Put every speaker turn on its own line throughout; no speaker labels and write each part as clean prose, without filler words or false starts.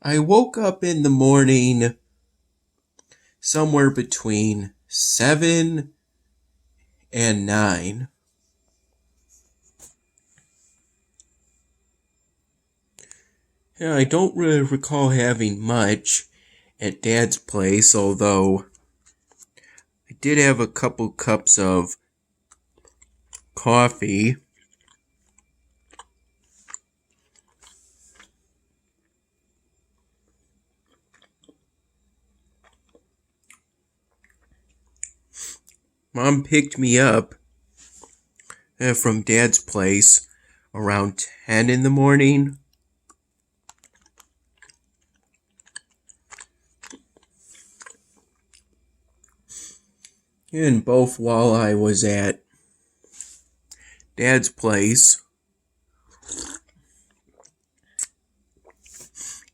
I woke up in the morning somewhere between 7 and 9. Yeah, I don't really recall having much at Dad's place, although I did have a couple cups of coffee. Mom picked me up from Dad's place around 10 in the morning. And both while I was at Dad's place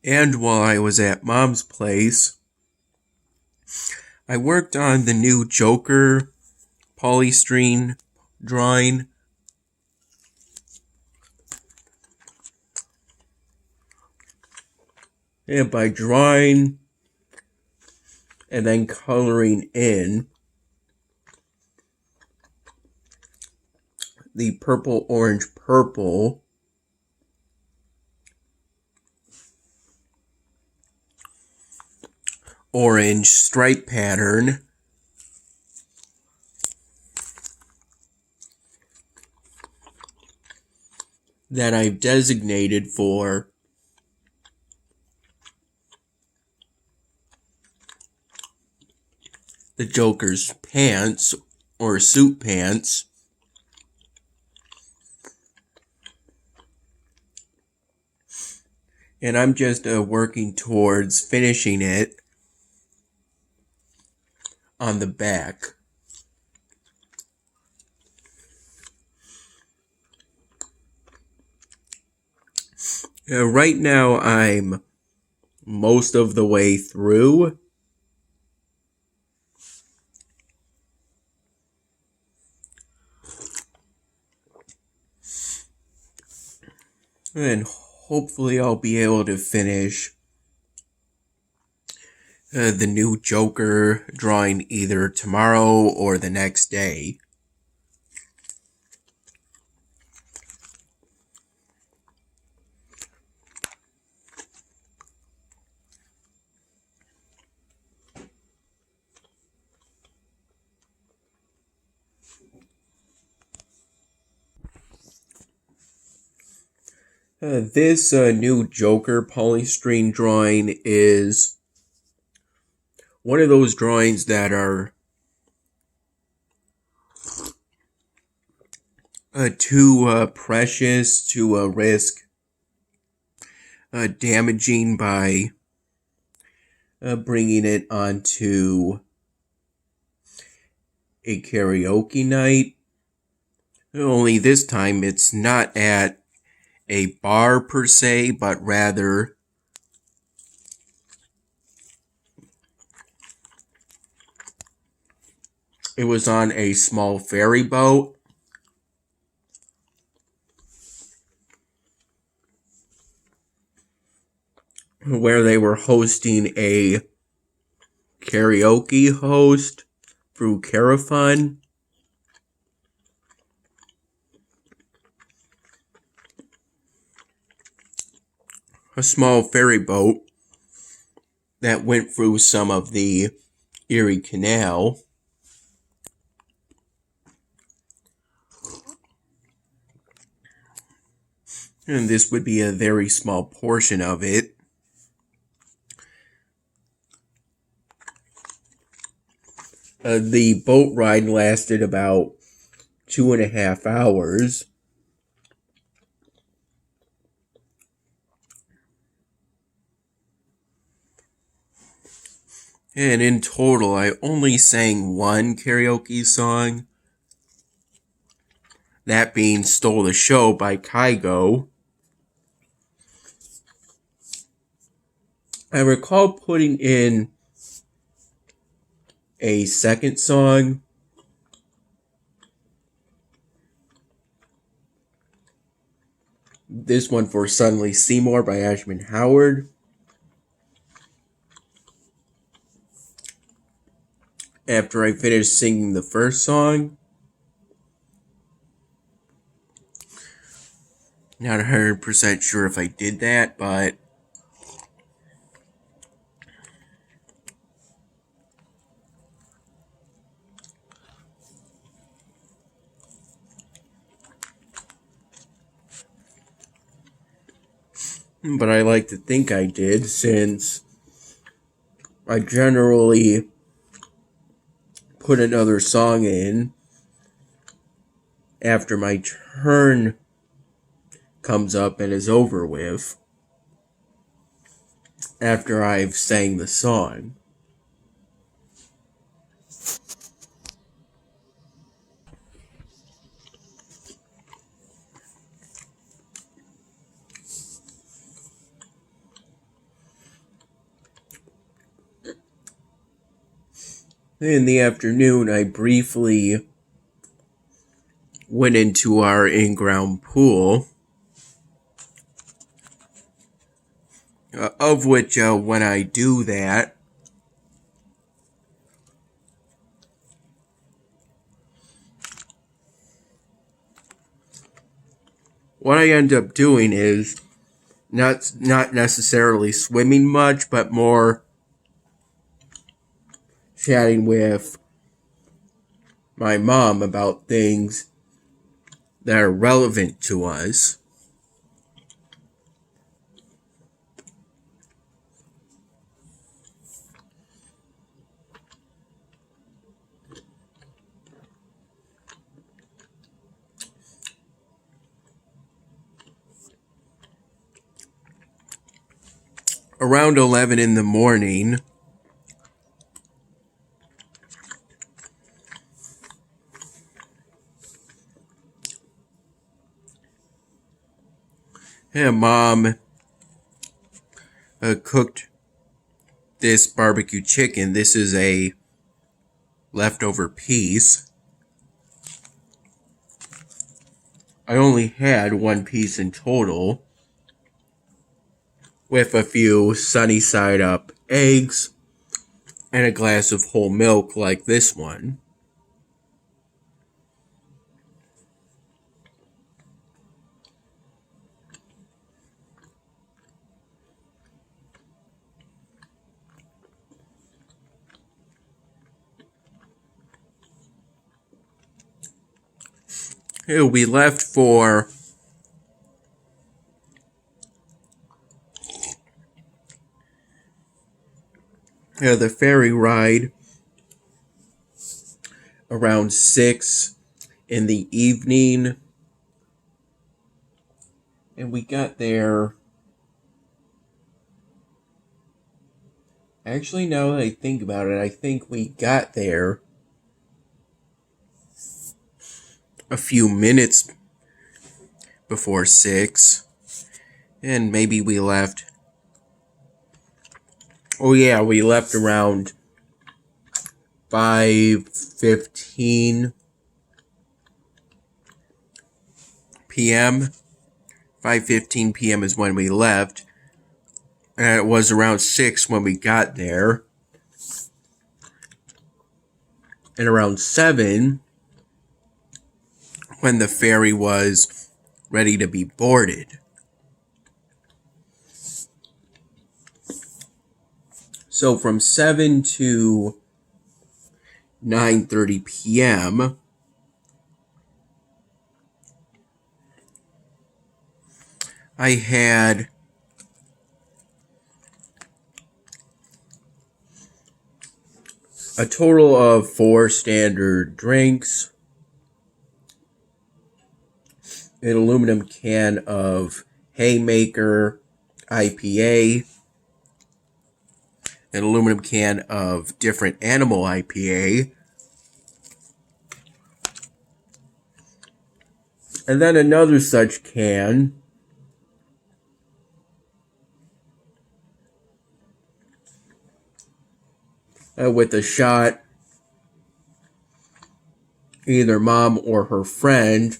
and while I was at Mom's place, I worked on the new Joker polystyrene drawing. And by drawing and then coloring in the purple, orange, purple orange stripe pattern, that I've designated for the Joker's pants or suit pants. And I'm just working towards finishing it on the back. Right now I'm most of the way through. And hopefully I'll be able to finish the new Joker drawing either tomorrow or the next day. This new Joker polystyrene drawing is one of those drawings that are too precious to risk damaging by bringing it onto a karaoke night. Only this time it's not at a bar per se, but rather it was on a small ferry boat where they were hosting a karaoke host through Carafun. A small ferry boat that went through some of the Erie Canal. And this would be a very small portion of it. The boat ride lasted about 2.5 hours. And in total, I only sang one karaoke song. That being Stole the Show by Kygo. I recall putting in a second song. This one for Suddenly Seymour by Ashman Howard. after I finished singing the first song. Not 100% sure if I did that, but I like to think I did, since I generally put another song in after my turn comes up and is over with, after I've sang the song. In the afternoon, I briefly went into our in-ground pool, of which when I do that, what I end up doing is not necessarily swimming much, but more chatting with my mom about things that are relevant to us. Around 11 in the morning, Mom cooked this barbecue chicken. This is a leftover piece. I only had one piece in total, with a few sunny side up eggs and a glass of whole milk like this one. We left for the ferry ride around 6 in the evening, and we got there. Actually, now that I think about it, I think we got there a few minutes before 6, and maybe we left. Oh yeah, we left around 5:15 p.m. 5:15 p.m. is when we left, and it was around 6 when we got there, and around 7 when the ferry was ready to be boarded. So from 7 to 9:30 p.m., I had a total of 4 standard drinks, an aluminum can of Haymaker IPA, an aluminum can of Different Animal IPA, and then another such can with a shot, either mom or her friend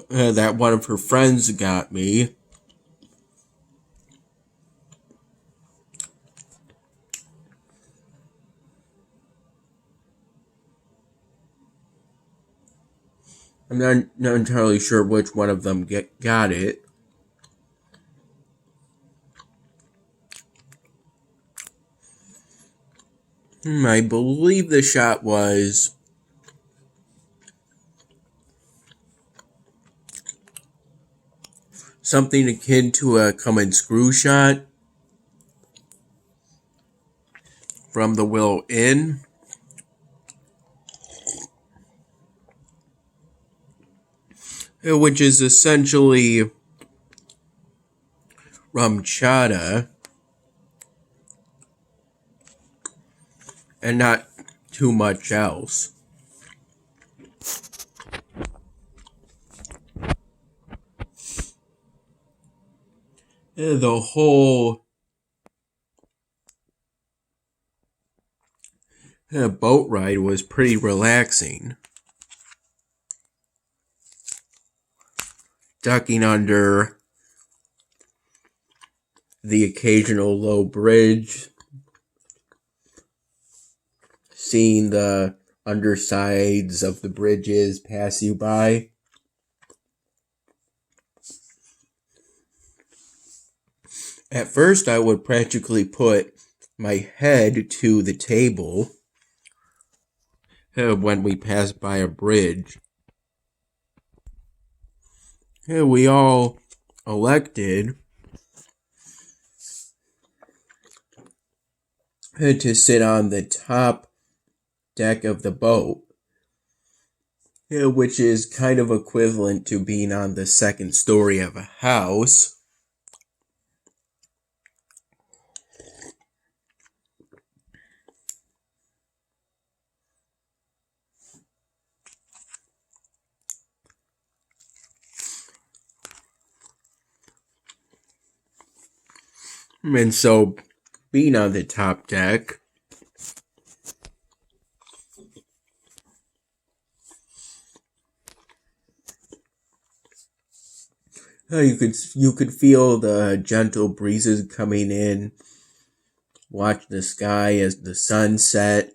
that one of her friends got me. I'm not entirely sure which one of them got it. I believe the shot was something akin to a come and screw shot from the Willow Inn. Which is essentially rum chata and not too much else. The whole boat ride was pretty relaxing. Ducking under the occasional low bridge, seeing the undersides of the bridges pass you by. At first, I would practically put my head to the table when we passed by a bridge. We all elected to sit on the top deck of the boat, which is kind of equivalent to being on the second story of a house. And so, being on the top deck, you could feel the gentle breezes coming in, watch the sky as the sun set.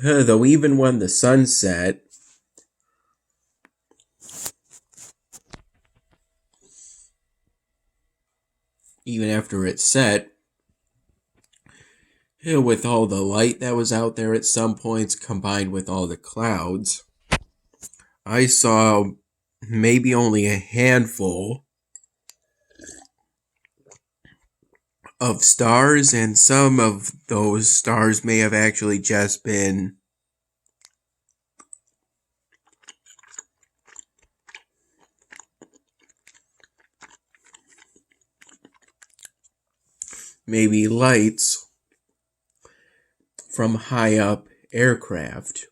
Though even when the sun set, even after it set, with all the light that was out there at some points combined with all the clouds, I saw maybe only a handful of stars, and some of those stars may have actually just been maybe lights from high up aircraft.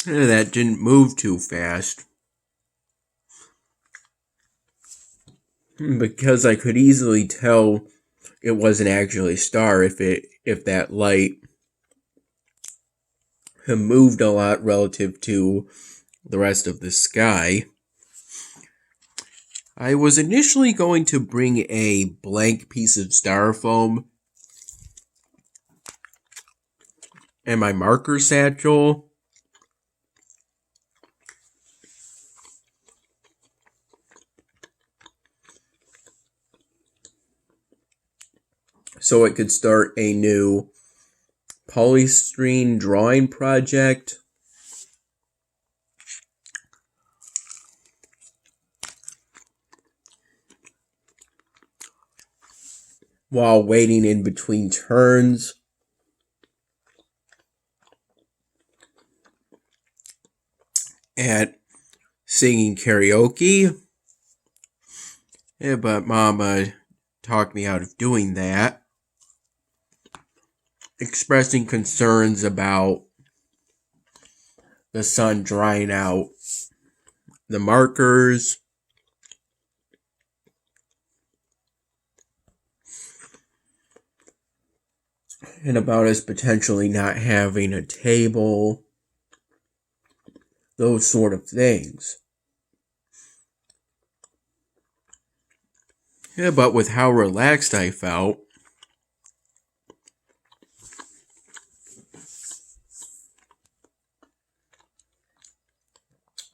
That didn't move too fast, because I could easily tell it wasn't actually a star if that light moved a lot relative to the rest of the sky. I was initially going to bring a blank piece of styrofoam and my marker satchel, so it could start a new polystyrene drawing project. While waiting in between turns. At singing karaoke. But Mama talked me out of doing that. expressing concerns about the sun drying out the markers, and about us potentially not having a table, those sort of things. Yeah, but with how relaxed I felt,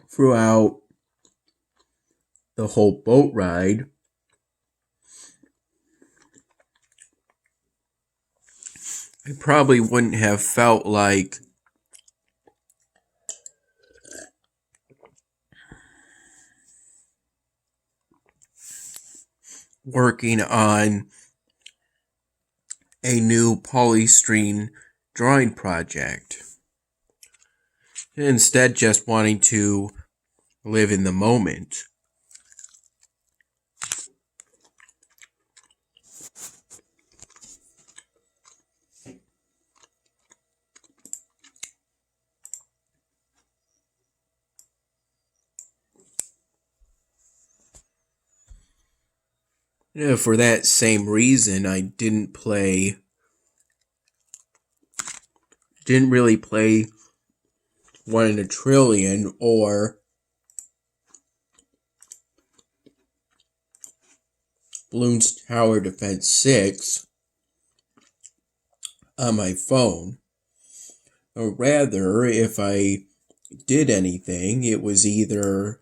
throughout the whole boat ride, I probably wouldn't have felt like working on a new polystyrene drawing project. Instead, just wanting to live in the moment. Yeah, for that same reason, I didn't really play 1 in a Trillion or Bloons Tower Defense 6 on my phone. Or rather, if I did anything, it was either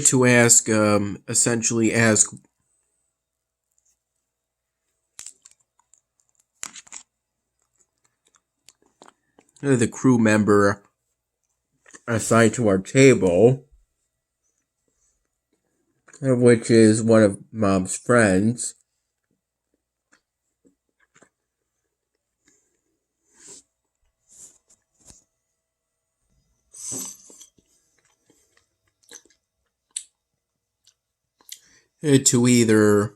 to ask, essentially ask the crew member assigned to our table, which is one of Mom's friends, to either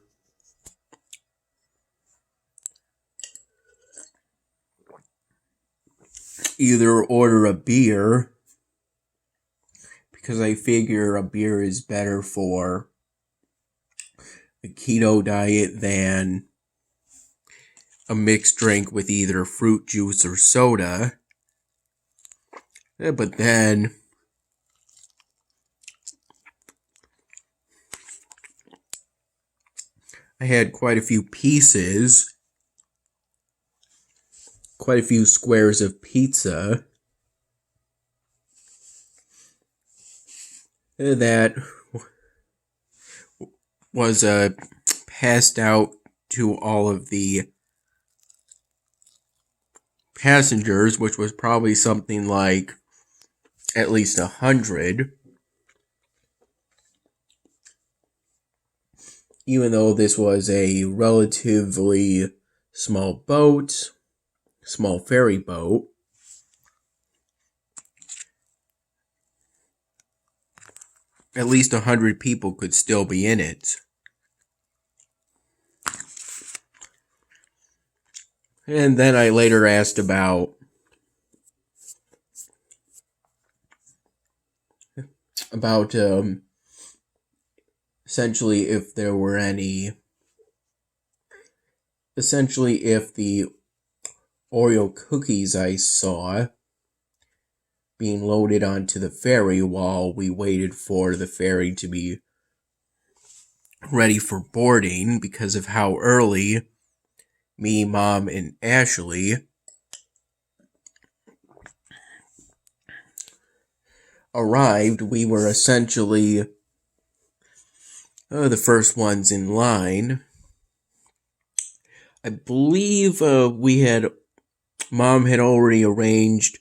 order a beer, because I figure a beer is better for a keto diet than a mixed drink with either fruit juice or soda. But then I had quite a few pieces, quite a few squares of pizza that was passed out to all of the passengers, which was probably something like at least 100. Even though this was a relatively small boat, small ferry boat, at least 100 people could still be in it. And then I later asked about essentially if there were any, if the Oreo cookies I saw being loaded onto the ferry while we waited for the ferry to be ready for boarding because of how early me, Mom, and Ashley arrived. We were essentially the first ones in line. I believe Mom had already arranged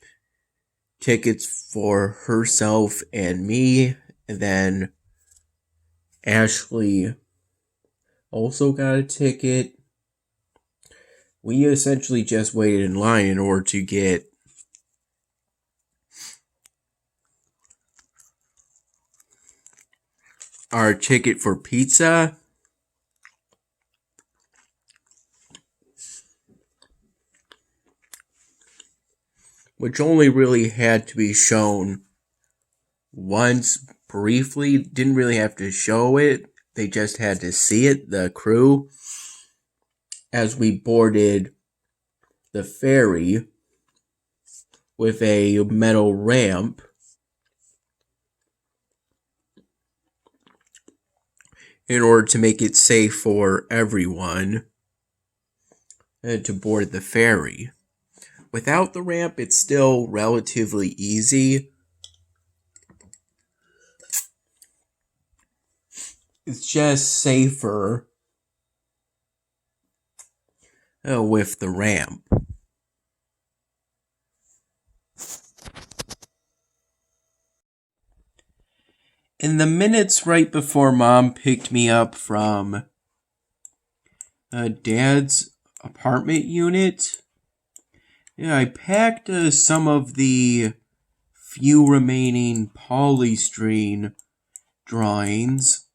tickets for herself and me, and then Ashley also got a ticket. We essentially just waited in line in order to get our ticket for pizza. Which only really had to be shown once briefly. Didn't really have to show it. They just had to see it, the crew, as we boarded the ferry with a metal ramp in order to make it safe for everyone to board the ferry. Without the ramp, it's still relatively easy. It's just safer with the ramp. In the minutes right before Mom picked me up from Dad's apartment unit, I packed some of the few remaining polystyrene drawings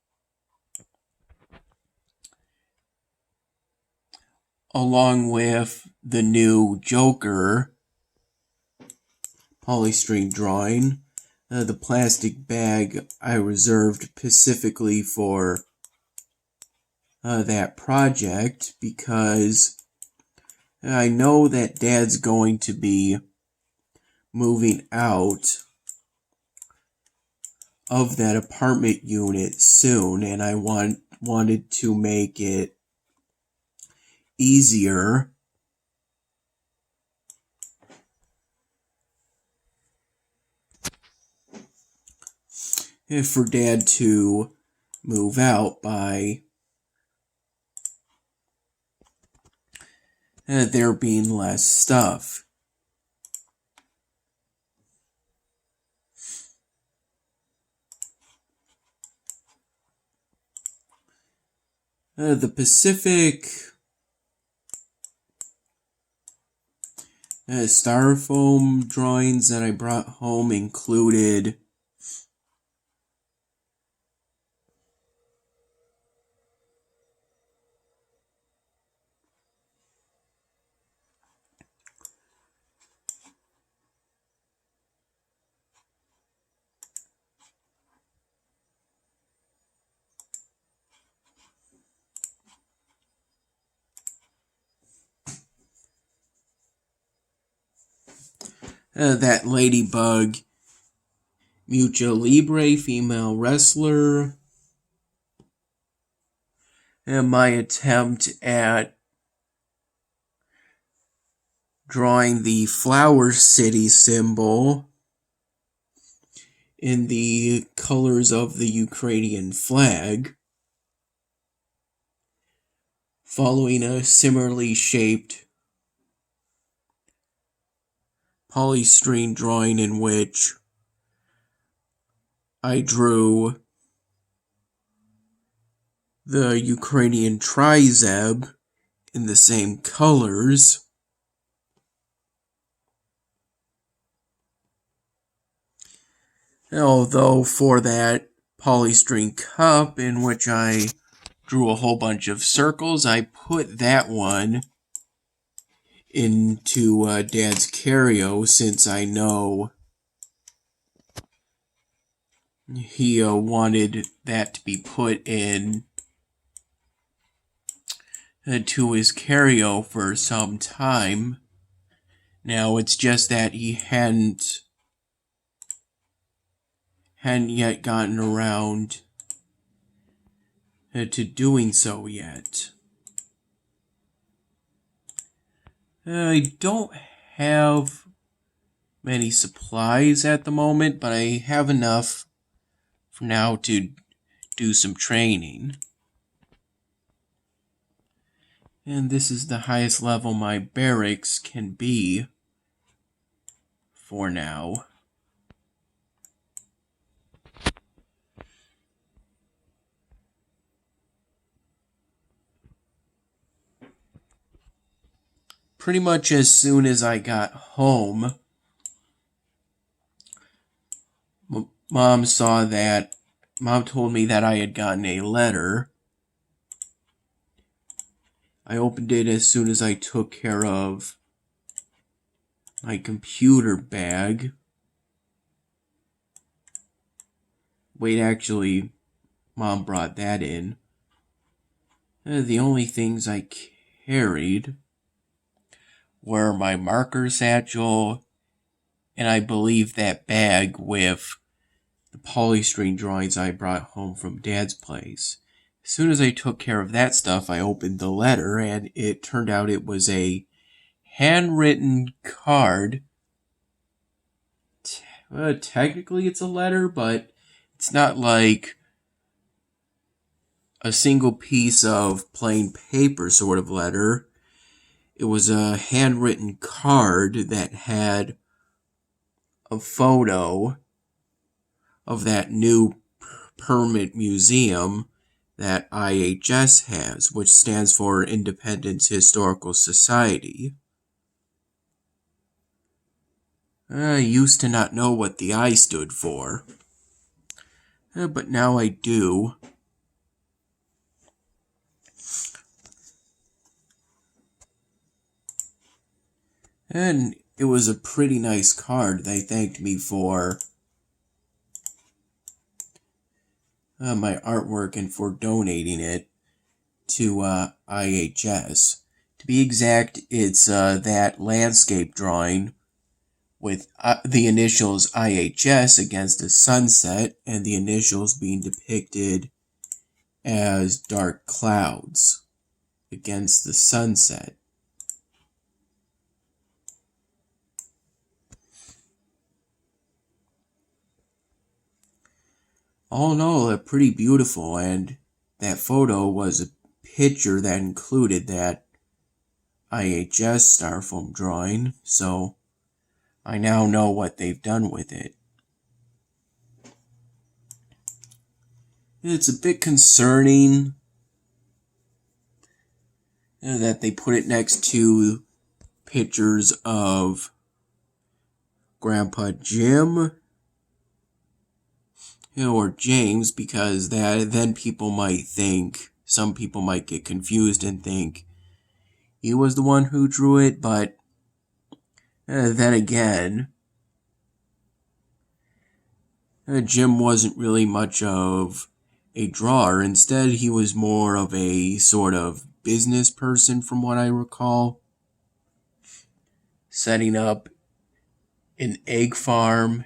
along with the new Joker polystyrene drawing. The plastic bag I reserved specifically for that project because I know that Dad's going to be moving out of that apartment unit soon, and I wanted to make it easier for Dad to move out by there being less stuff. The Pacific styrofoam drawings that I brought home included that ladybug Mucha Libre female wrestler, and my attempt at drawing the Flower City symbol in the colors of the Ukrainian flag, following a similarly shaped polystyrene drawing in which I drew the Ukrainian trizeb in the same colors. Although for that polystyrene cup in which I drew a whole bunch of circles, I put that one into Dad's carryo since I know he wanted that to be put in to his carryo for some time. Now it's just that he hadn't yet gotten around to doing so yet. I don't have many supplies at the moment, but I have enough for now to do some training. And this is the highest level my barracks can be for now. Pretty much as soon as I got home, Mom saw that Mom told me that I had gotten a letter. I opened it as soon as I took care of my computer bag. Wait, actually, Mom brought that in. The only things I carried were my marker satchel, and I believe that bag with the polystyrene drawings I brought home from Dad's place. As soon as I took care of that stuff, I opened the letter, and it turned out it was a handwritten card. Technically it's a letter, but it's not like a single piece of plain paper sort of letter. It was a handwritten card that had a photo of that new permanent museum that IHS has, which stands for Independence Historical Society. I used to not know what the I stood for, but now I do. And it was a pretty nice card. They thanked me for my artwork and for donating it to IHS. To be exact, it's that landscape drawing with the initials IHS against a sunset and the initials being depicted as dark clouds against the sunset. All in all, pretty beautiful, and that photo was a picture that included that IHS styrofoam drawing, so I now know what they've done with it. It's a bit concerning that they put it next to pictures of Grandpa Jim, or James, because then some people might get confused and think he was the one who drew it, but then again, Jim wasn't really much of a drawer. Instead, he was more of a sort of business person, from what I recall, setting up an egg farm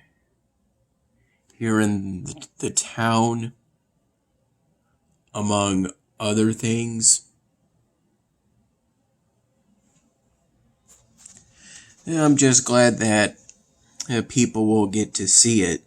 here in the town, among other things. And I'm just glad that people will get to see it.